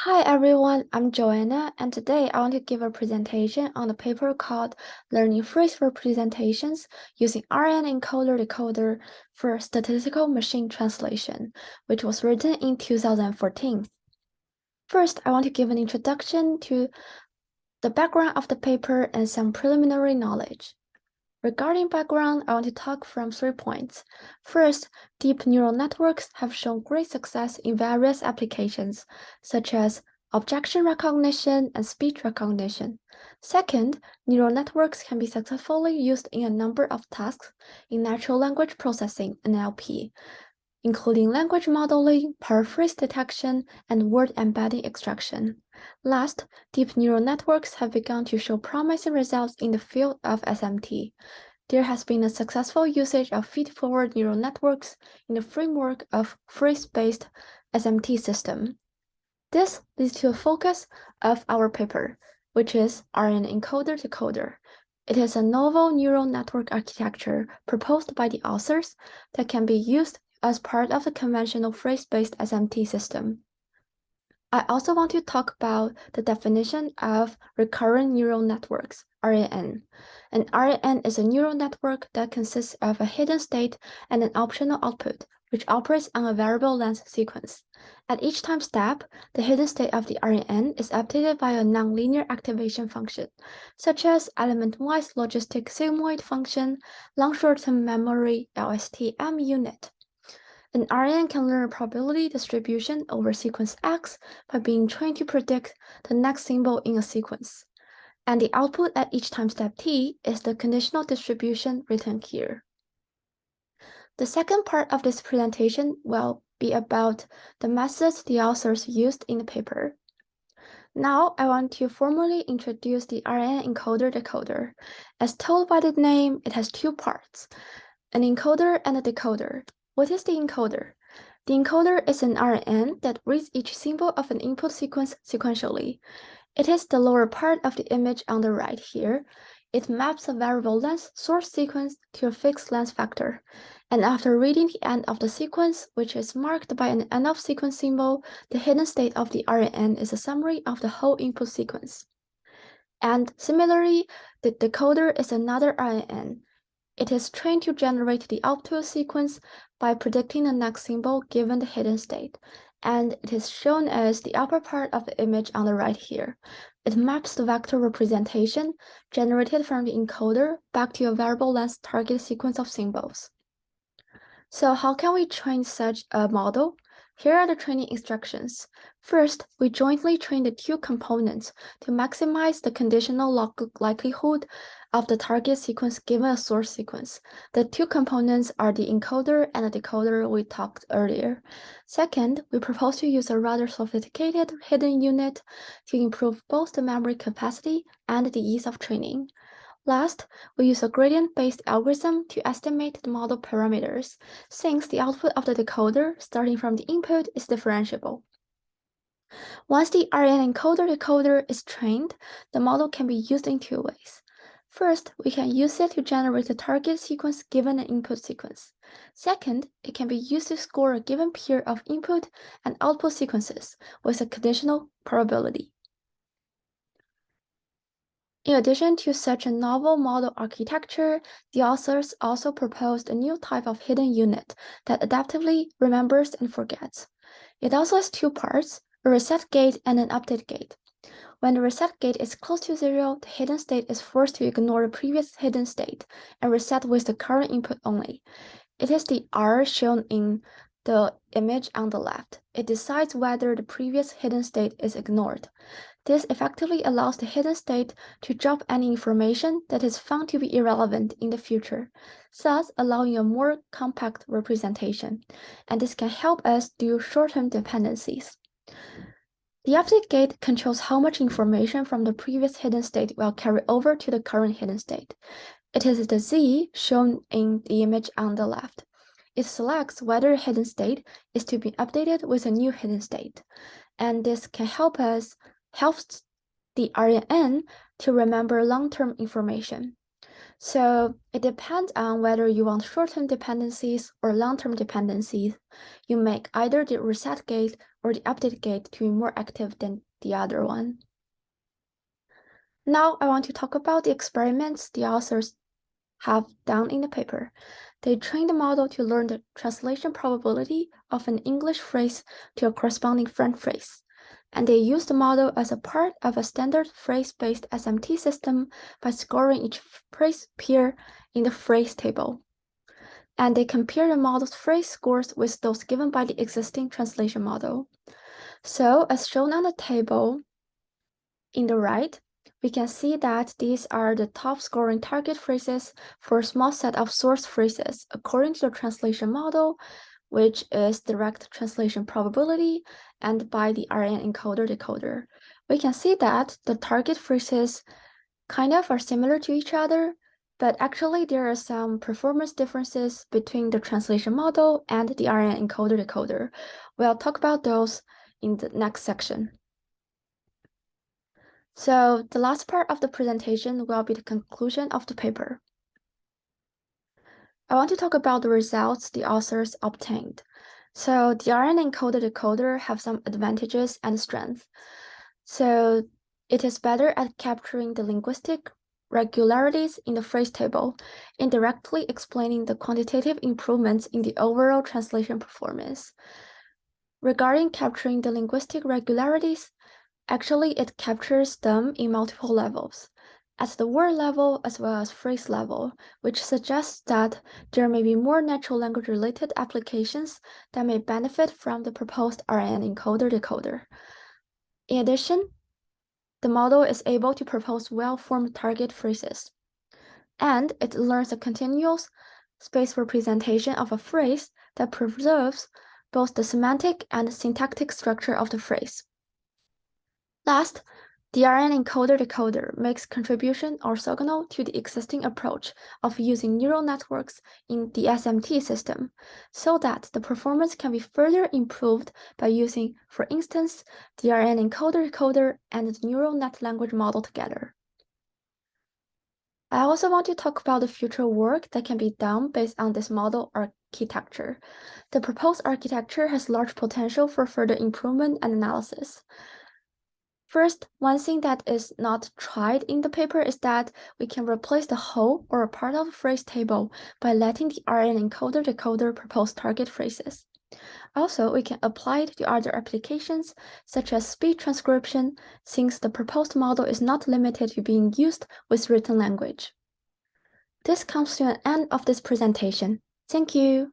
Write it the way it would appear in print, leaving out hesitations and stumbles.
Hi everyone, I'm Joanna, and today I want to give a presentation on a paper called Learning Phrase Representations using RNN Encoder Decoder for Statistical Machine Translation, which was written in 2014. First, I want to give an introduction to the background of the paper and some preliminary knowledge. Regarding background, I want to talk from 3 points. First, deep neural networks have shown great success in various applications, such as objection recognition and speech recognition. Second, neural networks can be successfully used in a number of tasks in natural language processing (NLP), including language modeling, paraphrase detection, and word embedding extraction. Last, deep neural networks have begun to show promising results in the field of SMT. There has been a successful usage of feed-forward neural networks in the framework of phrase-based SMT system. This leads to a focus of our paper, which is RNN Encoder Decoder. It is a novel neural network architecture proposed by the authors that can be used as part of the conventional phrase-based SMT system. I also want to talk about the definition of recurrent neural networks, RNN. An RNN is a neural network that consists of a hidden state and an optional output, which operates on a variable length sequence. At each time step, the hidden state of the RNN is updated by a nonlinear activation function, such as element-wise logistic sigmoid function, long short-term memory LSTM unit. An RNN can learn a probability distribution over sequence X by being trained to predict the next symbol in a sequence. And the output at each time step t is the conditional distribution written here. The second part of this presentation will be about the methods the authors used in the paper. Now I want to formally introduce the RNN encoder decoder. As told by the name, it has 2 parts, an encoder and a decoder. What is the encoder? The encoder is an RNN that reads each symbol of an input sequence sequentially. It is the lower part of the image on the right here. It maps a variable length source sequence to a fixed length vector. And after reading the end of the sequence, which is marked by an end of sequence symbol, the hidden state of the RNN is a summary of the whole input sequence. And similarly, the decoder is another RNN. It is trained to generate the output sequence by predicting the next symbol given the hidden state, and it is shown as the upper part of the image on the right here. It maps the vector representation generated from the encoder back to a variable length target sequence of symbols. So how can we train such a model? Here are the training instructions. First, we jointly train the 2 components to maximize the conditional likelihood of the target sequence given a source sequence. The 2 components are the encoder and the decoder we talked earlier. Second, we propose to use a rather sophisticated hidden unit to improve both the memory capacity and the ease of training. Last, we use a gradient-based algorithm to estimate the model parameters, since the output of the decoder, starting from the input, is differentiable. Once the RNN encoder decoder is trained, the model can be used in 2 ways. First, we can use it to generate the target sequence given an input sequence. Second, it can be used to score a given pair of input and output sequences with a conditional probability. In addition to such a novel model architecture, the authors also proposed a new type of hidden unit that adaptively remembers and forgets. It also has 2 parts, a reset gate and an update gate. When the reset gate is close to 0, the hidden state is forced to ignore the previous hidden state and reset with the current input only. It is the R shown in the image on the left. It decides whether the previous hidden state is ignored. This effectively allows the hidden state to drop any information that is found to be irrelevant in the future, thus allowing a more compact representation, and this can help us do short-term dependencies. The update gate controls how much information from the previous hidden state will carry over to the current hidden state. It is the Z shown in the image on the left. It selects whether a hidden state is to be updated with a new hidden state, and this can helps the RNN to remember long-term information. So it depends on whether you want short-term dependencies or long-term dependencies. You make either the reset gate or the update gate to be more active than the other one. Now I want to talk about the experiments the authors have done in the paper. They trained the model to learn the translation probability of an English phrase to a corresponding French phrase. And they used the model as a part of a standard phrase-based SMT system by scoring each phrase pair in the phrase table. And they compared the model's phrase scores with those given by the existing translation model. So, as shown on the table in the right, we can see that these are the top scoring target phrases for a small set of source phrases according to the translation model, which is direct translation probability, and by the RN encoder decoder. We can see that the target phrases kind of are similar to each other, but actually there are some performance differences between the translation model and the RN encoder decoder. We'll talk about those in the next section. So the last part of the presentation will be the conclusion of the paper. I want to talk about the results the authors obtained. So the RN encoder decoder have some advantages and strengths. So it is better at capturing the linguistic regularities in the phrase table, indirectly explaining the quantitative improvements in the overall translation performance. Regarding capturing the linguistic regularities, actually, it captures them in multiple levels, at the word level as well as phrase level, which suggests that there may be more natural language-related applications that may benefit from the proposed RN encoder-decoder. In addition, the model is able to propose well-formed target phrases, and it learns a continuous space representation of a phrase that preserves both the semantic and syntactic structure of the phrase. Last, the RN encoder-decoder makes contribution orthogonal to the existing approach of using neural networks in the SMT system, so that the performance can be further improved by using, for instance, the RN encoder-decoder and the neural net language model together. I also want to talk about the future work that can be done based on this model architecture. The proposed architecture has large potential for further improvement and analysis. First, one thing that is not tried in the paper is that we can replace the whole or a part of the phrase table by letting the RN encoder-decoder propose target phrases. Also, we can apply it to other applications, such as speech transcription, since the proposed model is not limited to being used with written language. This comes to an end of this presentation. Thank you.